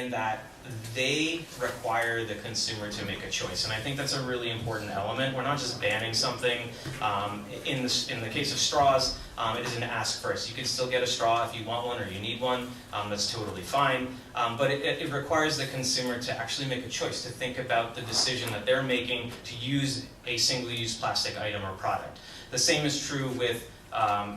in that they require the consumer to make a choice. And I think that's a really important element. We're not just banning something. In the case of straws, it is an ask first. You can still get a straw if you want one or you need one. That's totally fine. But it requires the consumer to actually make a choice, to think about the decision that they're making to use a single-use plastic item or product. The same is true with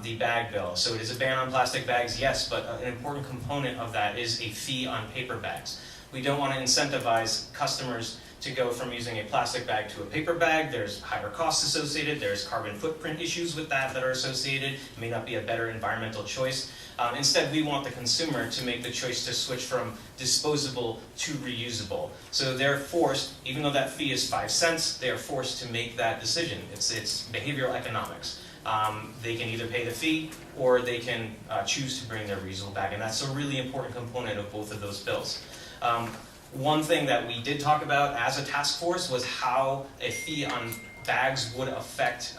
the bag bill. So it is a ban on plastic bags, yes, but an important component of that is a fee on paper bags. We don't want to incentivize customers to go from using a plastic bag to a paper bag. There's higher costs associated, there's carbon footprint issues with that are associated. It may not be a better environmental choice. Instead, we want the consumer to make the choice to switch from disposable to reusable. So they're forced, even though that fee is 5 cents, they are forced to make that decision. It's behavioral economics. They can either pay the fee or they can choose to bring their reusable bag, and that's a really important component of both of those bills. One thing that we did talk about as a task force was how a fee on bags would affect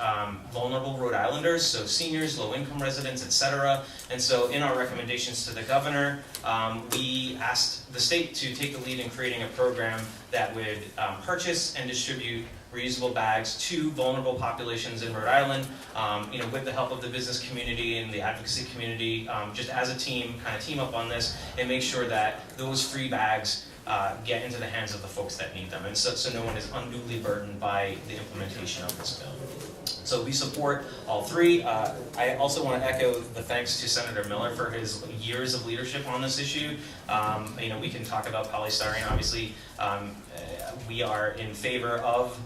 vulnerable Rhode Islanders, so seniors, low-income residents, etc. And so in our recommendations to the governor, we asked the state to take the lead in creating a program that would purchase and distribute reusable bags to vulnerable populations in Rhode Island, with the help of the business community and the advocacy community, just as a team, kind of team up on this and make sure that those free bags get into the hands of the folks that need them, and so no one is unduly burdened by the implementation of this bill. So we support all three. I also want to echo the thanks to Senator Miller for his years of leadership on this issue. We can talk about polystyrene. Obviously, we are in favor of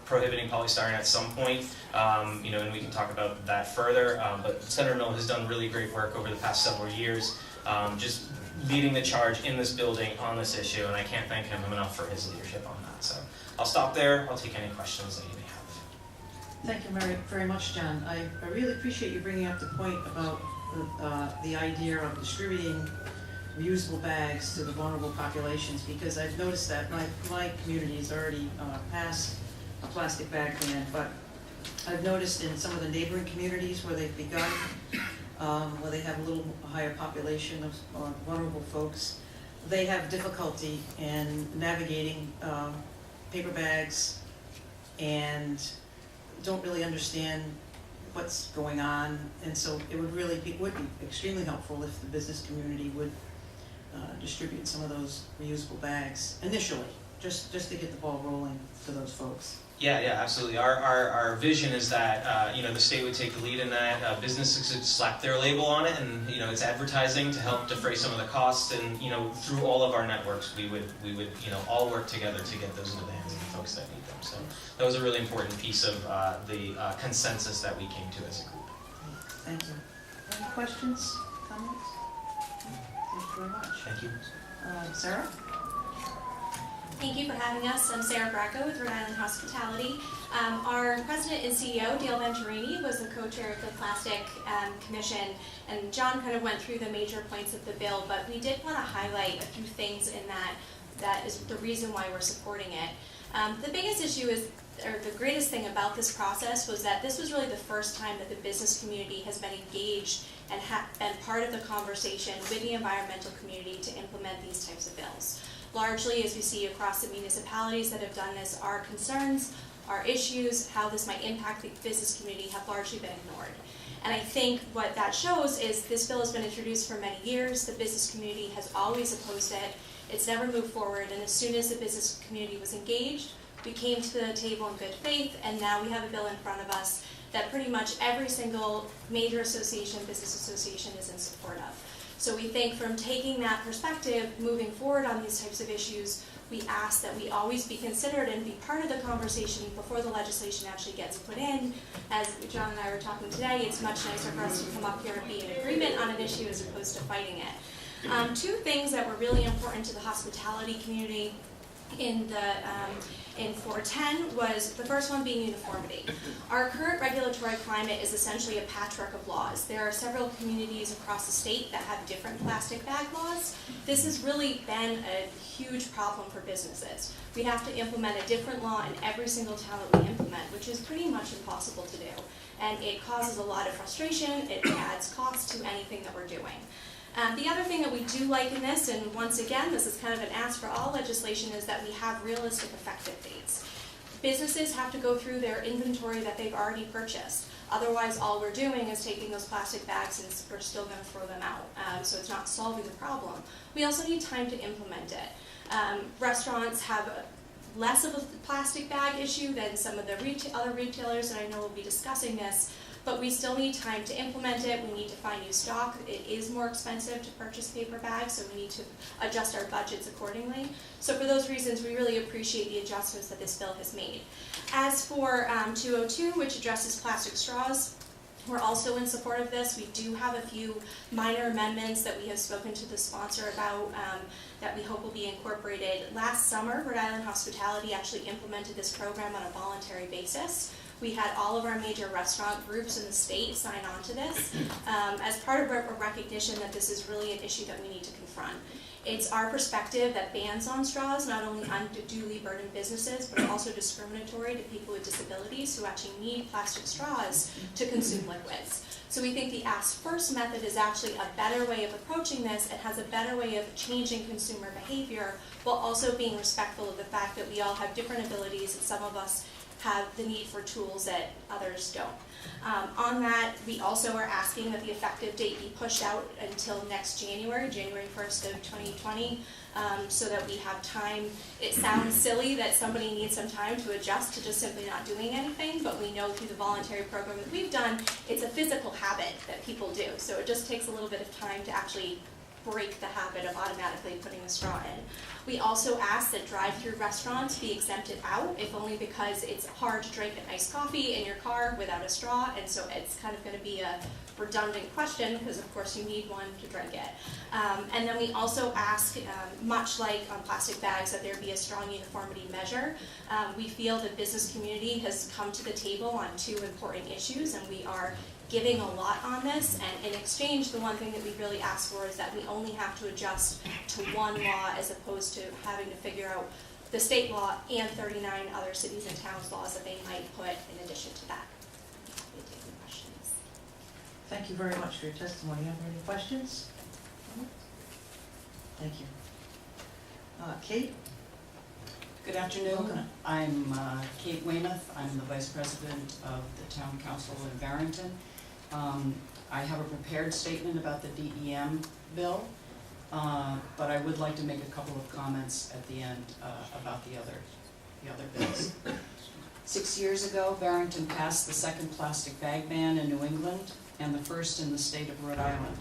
prohibiting polystyrene at some point, and we can talk about that further. But Senator Miller has done really great work over the past several years, just leading the charge in this building on this issue, and I can't thank him enough for his leadership on that. So I'll stop there. I'll take any questions that you may have. Thank you very much, John. I really appreciate you bringing up the point about the idea of distributing reusable bags to the vulnerable populations, because I've noticed that my community has already passed a plastic bag ban, but I've noticed in some of the neighboring communities where they've begun, where they have a little higher population of vulnerable folks, they have difficulty in navigating paper bags and don't really understand what's going on, and so it would be extremely helpful if the business community would distribute some of those reusable bags initially, just to get the ball rolling for those folks. Yeah, absolutely. Our vision is that the state would take the lead in that. Businesses would slap their label on it, and it's advertising to help defray some of the costs. And through all of our networks, we would all work together to get those into the hands of the folks that need them. So that was a really important piece of the consensus that we came to as a group. Thank you. Any questions, comments? Thank you very much. Thank you. Sarah? Thank you for having us. I'm Sarah Bracco with Rhode Island Hospitality. Our president and CEO, Dale Venturini, was the co-chair of the Plastic Commission, and John kind of went through the major points of the bill, but we did want to highlight a few things in that is the reason why we're supporting it. The biggest issue is, or the greatest thing about this process was that this was really the first time that the business community has been engaged and part of the conversation with the environmental community to implement these types of bills. Largely, as we see across the municipalities that have done this, our concerns, our issues, how this might impact the business community have largely been ignored. And I think what that shows is this bill has been introduced for many years. The business community has always opposed it. It's never moved forward, and as soon as the business community was engaged, we came to the table in good faith, and now we have a bill in front of us that pretty much every single major association, business association, is in support of. So we think from taking that perspective, moving forward on these types of issues, we ask that we always be considered and be part of the conversation before the legislation actually gets put in. As John and I were talking today, it's much nicer for us to come up here and be in agreement on an issue as opposed to fighting it. Two things that were really important to the hospitality community in 410 was the first one being uniformity. Our current regulatory climate is essentially a patchwork of laws. There are several communities across the state that have different plastic bag laws. This has really been a huge problem for businesses. We have to implement a different law in every single town that we implement, which is pretty much impossible to do. And it causes a lot of frustration. It adds cost to anything that we're doing. The other thing that we do like in this, and once again, this is kind of an ask for all legislation, is that we have realistic effective dates. Businesses have to go through their inventory that they've already purchased. Otherwise, all we're doing is taking those plastic bags and we're still going to throw them out. So it's not solving the problem. We also need time to implement it. Restaurants have less of a plastic bag issue than some of the other retailers, and I know we'll be discussing this, but we still need time to implement it. We need to find new stock. It is more expensive to purchase paper bags, so we need to adjust our budgets accordingly. So for those reasons, we really appreciate the adjustments that this bill has made. As for 202, which addresses plastic straws, we're also in support of this. We do have a few minor amendments that we have spoken to the sponsor about that we hope will be incorporated. Last summer, Rhode Island Hospitality actually implemented this program on a voluntary basis. We had all of our major restaurant groups in the state sign on to this as part of a recognition that this is really an issue that we need to confront. It's our perspective that bans on straws not only unduly burden businesses, but are also discriminatory to people with disabilities who actually need plastic straws to consume liquids. So we think the ask first method is actually a better way of approaching this and has a better way of changing consumer behavior while also being respectful of the fact that we all have different abilities and some of us have the need for tools that others don't. On that, we also are asking that the effective date be pushed out until next January 1st of 2020, so that we have time. It sounds silly that somebody needs some time to adjust to just simply not doing anything, but we know through the voluntary program that we've done, it's a physical habit that people do. So it just takes a little bit of time to actually break the habit of automatically putting a straw in. We also ask that drive-through restaurants be exempted out, if only because it's hard to drink an iced coffee in your car without a straw, and so it's kind of going to be a redundant question because of course you need one to drink it. And then we also ask, much like on plastic bags, that there be a strong uniformity measure. We feel the business community has come to the table on two important issues, and we are giving a lot on this, and in exchange, the one thing that we really ask for is that we only have to adjust to one law as opposed to having to figure out the state law and 39 other cities and towns laws that they might put in addition to that. We'll take any questions. Thank you very much for your testimony. Have any questions? Thank you. Kate? Good afternoon. I'm Kate Weymouth. I'm the Vice President of the Town Council in Barrington. I have a prepared statement about the DEM bill, but I would like to make a couple of comments at the end about the other bills. 6 years ago, Barrington passed the second plastic bag ban in New England and the first in the state of Rhode Island.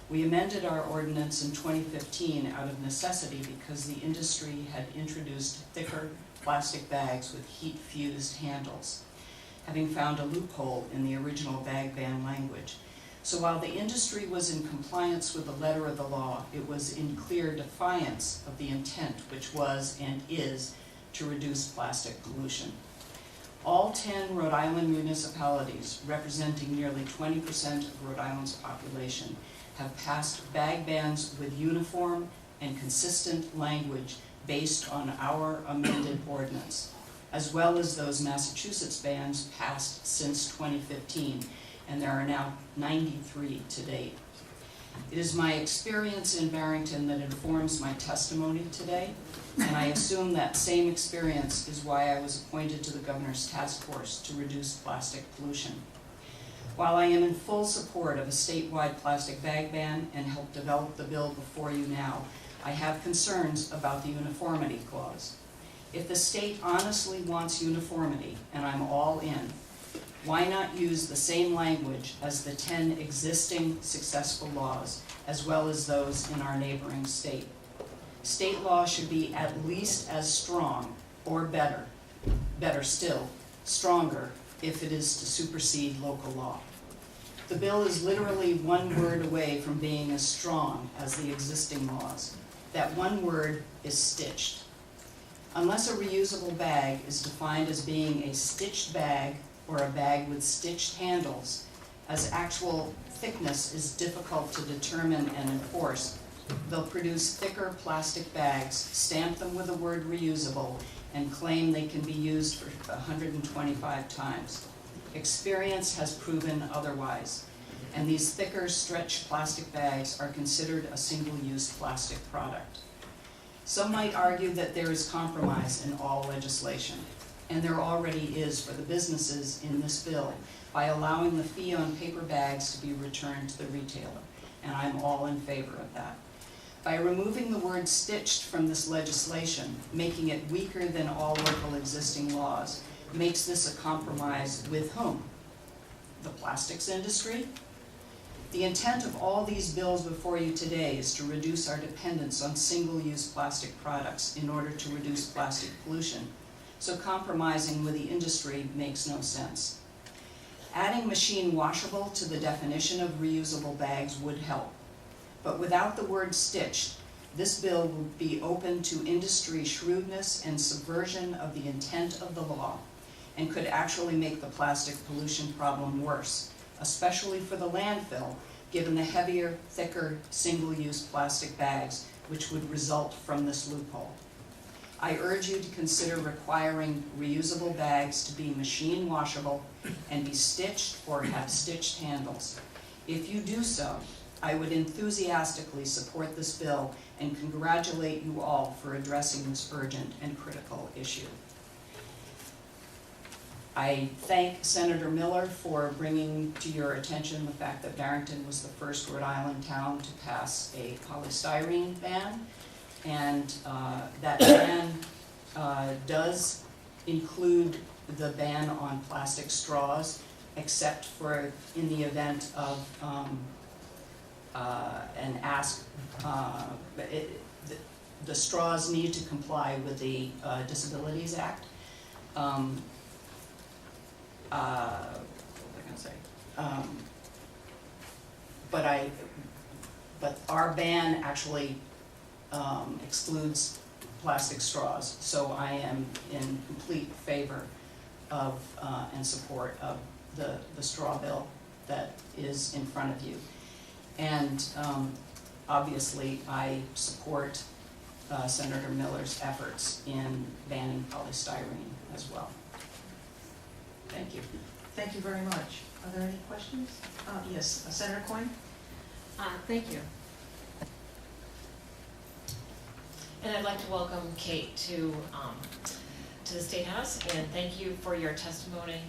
We amended our ordinance in 2015 out of necessity because the industry had introduced thicker plastic bags with heat-fused handles, having found a loophole in the original bag ban language. So while the industry was in compliance with the letter of the law, it was in clear defiance of the intent, which was and is to reduce plastic pollution. All 10 Rhode Island municipalities, representing nearly 20% of Rhode Island's population, have passed bag bans with uniform and consistent language based on our amended ordinance, as well as those Massachusetts bans passed since 2015, and there are now 93 to date. It is my experience in Barrington that informs my testimony today, and I assume that same experience is why I was appointed to the Governor's Task Force to reduce plastic pollution. While I am in full support of a statewide plastic bag ban and help develop the bill before you now, I have concerns about the uniformity clause. If the state honestly wants uniformity, and I'm all in, why not use the same language as the 10 existing successful laws, as well as those in our neighboring state? State law should be at least as strong, or better still, stronger, if it is to supersede local law. The bill is literally one word away from being as strong as the existing laws. That one word is stitched. Unless a reusable bag is defined as being a stitched bag or a bag with stitched handles, as actual thickness is difficult to determine and enforce, they'll produce thicker plastic bags, stamp them with the word reusable, and claim they can be used for 125 times. Experience has proven otherwise. and these thicker stretched plastic bags are considered a single-use plastic product. Some might argue that there is compromise in all legislation, and there already is for the businesses in this bill by allowing the fee on paper bags to be returned to the retailer, and I'm all in favor of that. By removing the word stitched from this legislation, making it weaker than all local existing laws, makes this a compromise with whom? The plastics industry? The intent of all these bills before you today is to reduce our dependence on single-use plastic products in order to reduce plastic pollution, so compromising with the industry makes no sense. Adding machine washable to the definition of reusable bags would help, but without the word stitched, this bill would be open to industry shrewdness and subversion of the intent of the law, and could actually make the plastic pollution problem worse, especially for the landfill, given the heavier, thicker, single-use plastic bags which would result from this loophole. I urge you to consider requiring reusable bags to be machine washable and be stitched or have stitched handles. If you do so, I would enthusiastically support this bill and congratulate you all for addressing this urgent and critical issue. I thank Senator Miller for bringing to your attention the fact that Barrington was the first Rhode Island town to pass a polystyrene ban, and that ban does include the ban on plastic straws, except for in the event of an ask. The straws need to comply with the Disabilities Act. What was I gonna say? But our ban actually excludes plastic straws, so I am in complete favor of and support of the straw bill that is in front of you. And obviously I support Senator Miller's efforts in banning polystyrene as well. Thank you. Thank you very much. Are there any questions? Yes, Senator Coyne? Thank you. And I'd like to welcome Kate to the State House, and thank you for your testimony.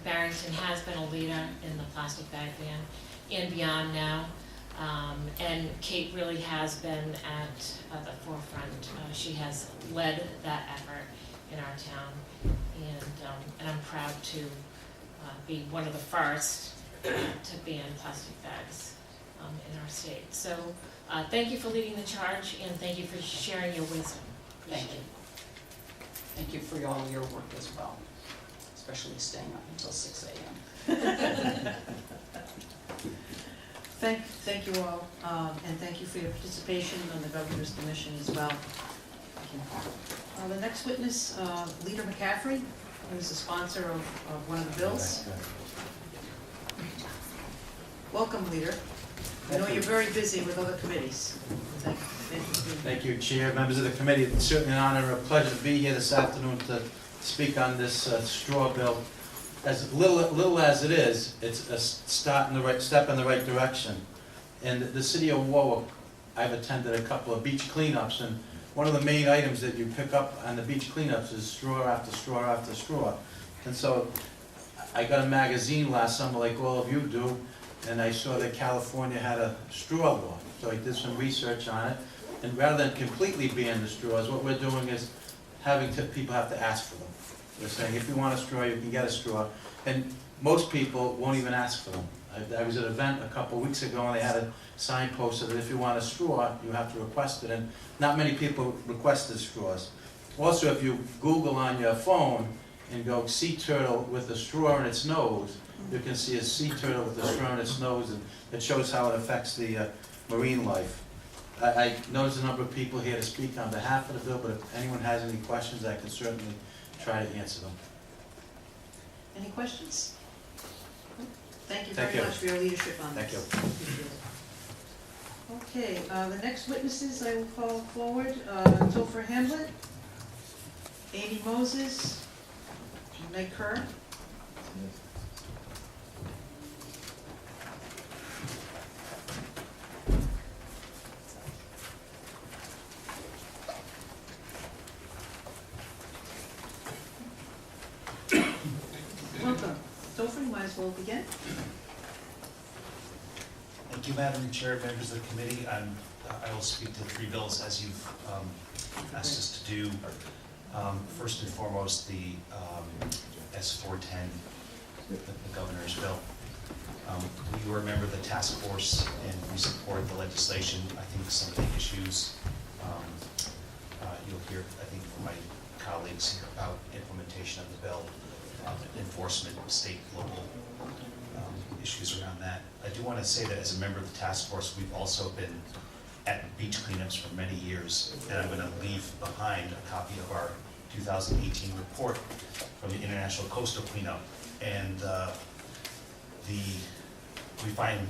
Barrington has been a leader in the plastic bag ban and beyond now, and Kate really has been at the forefront. She has led that effort in our town, and I'm proud to be one of the first to ban plastic bags in our state. So thank you for leading the charge, and thank you for sharing your wisdom. Thank you. Thank you for all your work as well, especially staying up until 6 a.m. Thank you all, and thank you for your participation on the Governor's Commission as well. Thank you. The next witness, Leader McCaffrey, who is the sponsor of one of the bills. Welcome, Leader. I know you're very busy with other committees. Thank you. Thank you, Chair, members of the committee. It's certainly an honor and a pleasure to be here this afternoon to speak on this straw bill. As little as it is, it's a step in the right direction. In the city of Warwick, I've attended a couple of beach cleanups, and one of the main items that you pick up on the beach cleanups is straw after straw after straw. And so I got a magazine last summer, like all of you do, and I saw that California had a straw law. So I did some research on it, and rather than completely ban the straws, what we're doing is having people have to ask for them. They're saying, if you want a straw, you can get a straw, and most people won't even ask for them. I was at an event a couple of weeks ago, and they had a sign posted that if you want a straw, you have to request it, and not many people requested straws. Also, if you Google on your phone and go sea turtle with a straw in its nose, you can see a sea turtle with a straw in its nose, and it shows how it affects the marine life. I noticed a number of people here to speak on behalf of the bill, but if anyone has any questions, I can certainly try to answer them. Any questions? Thank you very much for your leadership on this. Thank you. Okay, the next witnesses I will call forward, Topher Hamlet, Amy Moses, Meg Kerr. might as well begin. Thank you, Madam Chair, members of the committee. I will speak to 3 bills as you've asked us to do. First and foremost, the S410, the governor's bill. We were a member of the task force and we support the legislation. I think some of the issues you'll hear, I think, from my colleagues here about implementation of the bill, enforcement, state, local issues around that. I do want to say that as a member of the task force, we've also been at beach cleanups for many years, and I'm going to leave behind a copy of our 2018 report from the International Coastal Cleanup. And we find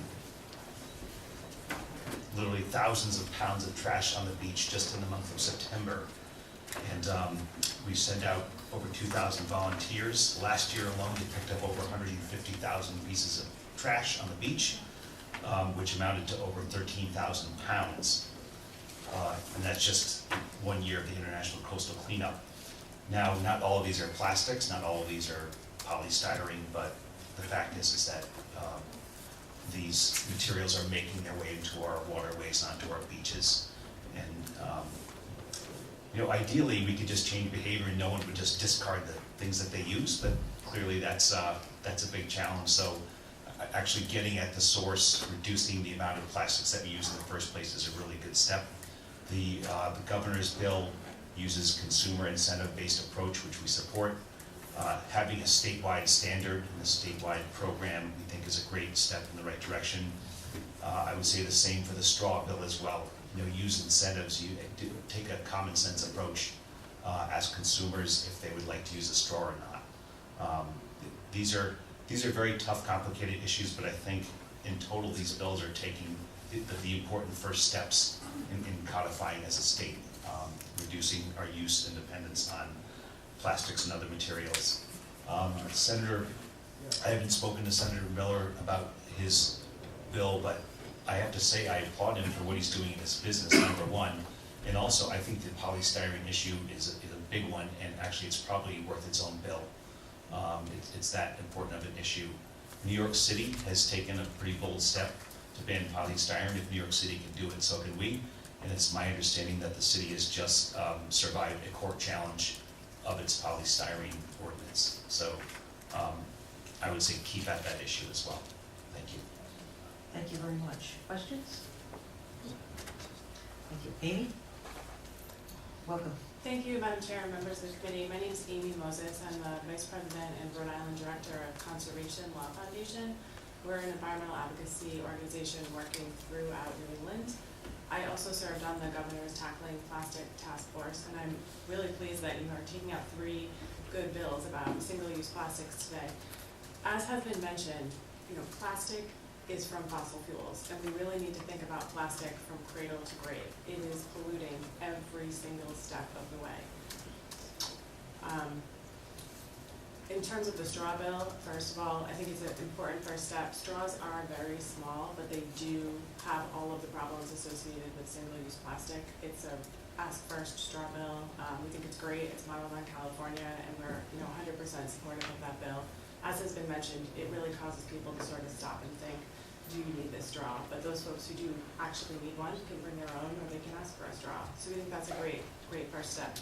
literally thousands of pounds of trash on the beach just in the month of September. And we send out over 2,000 volunteers. Last year alone, we picked up over 150,000 pieces of trash on the beach, which amounted to over 13,000 pounds. And that's just 1 year of the International Coastal Cleanup. Now, not all of these are plastics, not all of these are polystyrene, but the fact is that these materials are making their way into our waterways, onto our beaches. And ideally, we could just change behavior and no one would just discard the things that they use, but clearly that's a big challenge. So actually getting at the source, reducing the amount of plastics that we use in the first place is a really good step. The governor's bill uses consumer incentive-based approach, which we support. Having a statewide standard and a statewide program, we think, is a great step in the right direction. I would say the same for the straw bill as well. Use incentives. You take a common sense approach. Ask consumers if they would like to use a straw or not. These are very tough, complicated issues, but I think in total these bills are taking the important first steps in codifying as a state, reducing our use and dependence on plastics and other materials. Senator, I haven't spoken to Senator Miller about his bill, but I have to say I applaud him for what he's doing in his business, number one. And also, I think the polystyrene issue is a big one, and actually it's probably worth its own bill. It's that important of an issue. New York City has taken a pretty bold step to ban polystyrene. If New York City can do it, so can we. And it's my understanding that the city has just survived a court challenge of its polystyrene ordinance. So I would say keep at that issue as well. Thank you. Thank you very much. Questions? Thank you. Amy? Welcome. Thank you, Madam Chair and members of the committee. My name is Amy Moses. I'm the Vice President and Rhode Island Director of Conservation Law Foundation. We're an environmental advocacy organization working throughout New England. I also served on the Governor's Tackling Plastic Task Force, and I'm really pleased that you are taking out 3 good bills about single-use plastics today. As has been mentioned, plastic is from fossil fuels, and we really need to think about plastic from cradle to grave. It is polluting every single step of the way. In terms of the straw bill, first of all, I think it's an important first step. Straws are very small, but they do have all of the problems associated with single-use plastic. It's a ask first straw bill. We think it's great. It's modeled on California, and we're 100% supportive of that bill. As has been mentioned, it really causes people to sort of stop and think, do you need this straw? But those folks who do actually need one can bring their own, or they can ask for a straw. So we think that's a great first step.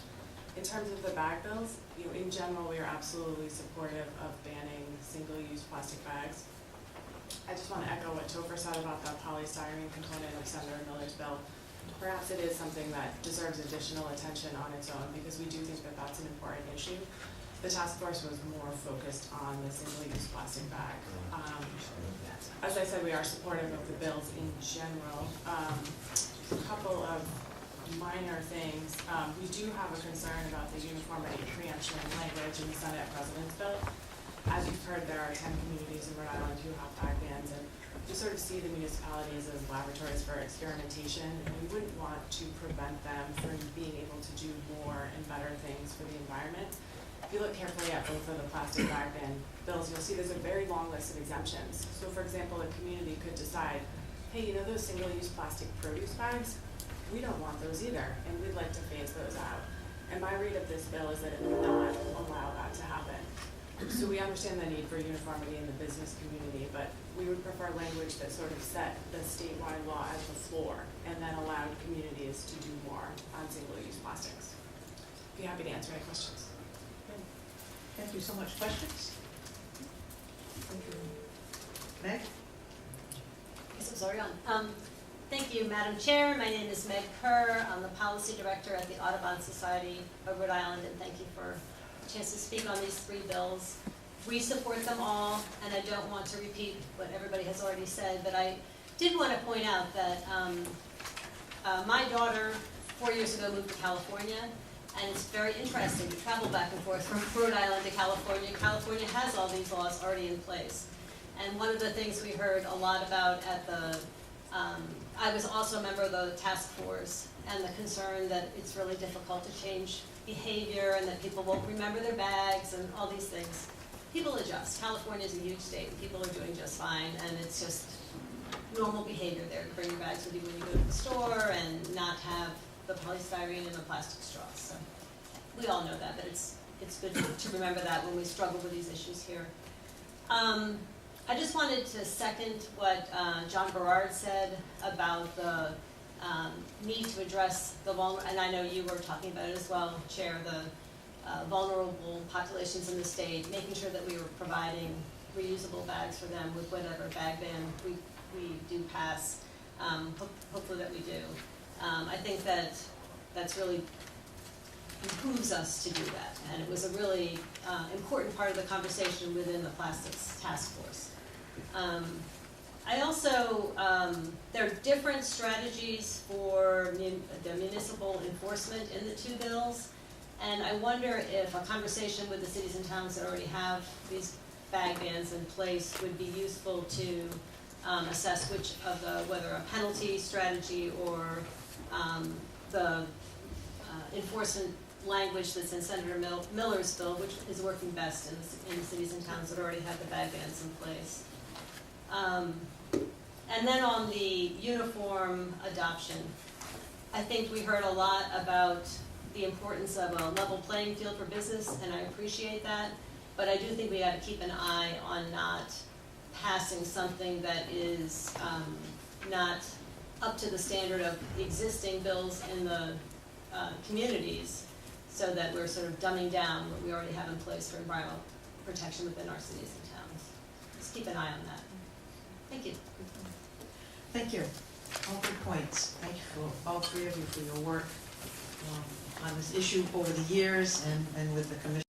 In terms of the bag bills, in general, we are absolutely supportive of banning single-use plastic bags. I just want to echo what Topher said about the polystyrene component of Senator Miller's bill. Perhaps it is something that deserves additional attention on its own, because we do think that that's an important issue. The task force was more focused on the single-use plastic bag. As I said, we are supportive of the bills in general. A couple of minor things. We do have a concern about the uniformity preemption language in the Senate President's bill. As you've heard, there are 10 communities in Rhode Island who have bag bans, and we sort of see the municipalities as laboratories for experimentation, and we wouldn't want to prevent them from being able to do more and better things for the environment. If you look carefully at both of the plastic bag ban bills, you'll see there's a very long list of exemptions. So for example, a community could decide, hey, those single-use plastic produce bags, we don't want those either, and we'd like to phase those out. And my read of this bill is that it would not allow that to happen. So we understand the need for uniformity in the business community, but we would prefer language that sort of set the statewide law as the floor and then allowed communities to do more on single-use plastics. Be happy to answer any questions. Thank you so much. Questions? Meg? Yes, I'm sorry, thank you, Madam Chair. My name is Meg Kerr. I'm the Policy Director at the Audubon Society of Rhode Island, and thank you for a chance to speak on these 3 bills. We support them all, and I don't want to repeat what everybody has already said, but I did want to point out that my daughter 4 years ago moved to California, and it's very interesting to travel back and forth from Rhode Island to California. California has all these laws already in place. And one of the things we heard a lot about at the, I was also a member of the task force, and the concern that it's really difficult to change behavior and that people won't remember their bags and all these things. People adjust. California is a huge state and people are doing just fine, and it's just normal behavior there to bring your bags with you when you go to the store and not have the polystyrene and the plastic straws. So we all know that, but it's good to remember that when we struggle with these issues here. I just wanted to second what John Berard said about the need to address the vulnerable, and I know you were talking about it as well, Chair, the vulnerable populations in the state, making sure that we were providing reusable bags for them with whatever bag ban we do pass. Hopefully that we do. I think that's really behooves us to do that, and it was a really important part of the conversation within the plastics task force. I also, there are different strategies for the municipal enforcement in the 2 bills, and I wonder if a conversation with the cities and towns that already have these bag bans in place would be useful to assess which of whether a penalty strategy or the enforcement language that's in Senator Miller's bill, which is working best in the cities and towns that already have the bag bans in place. And then on the uniform adoption, I think we heard a lot about the importance of a level playing field for business, and I appreciate that, but I do think we got to keep an eye on not passing something that is not up to the standard of existing bills in the communities, so that we're sort of dumbing down what we already have in place for environmental protection within our cities and towns. Just keep an eye on that. Thank you. Thank you. All good points. Thank you for all 3 of you for your work on this issue over the years and with the Commission.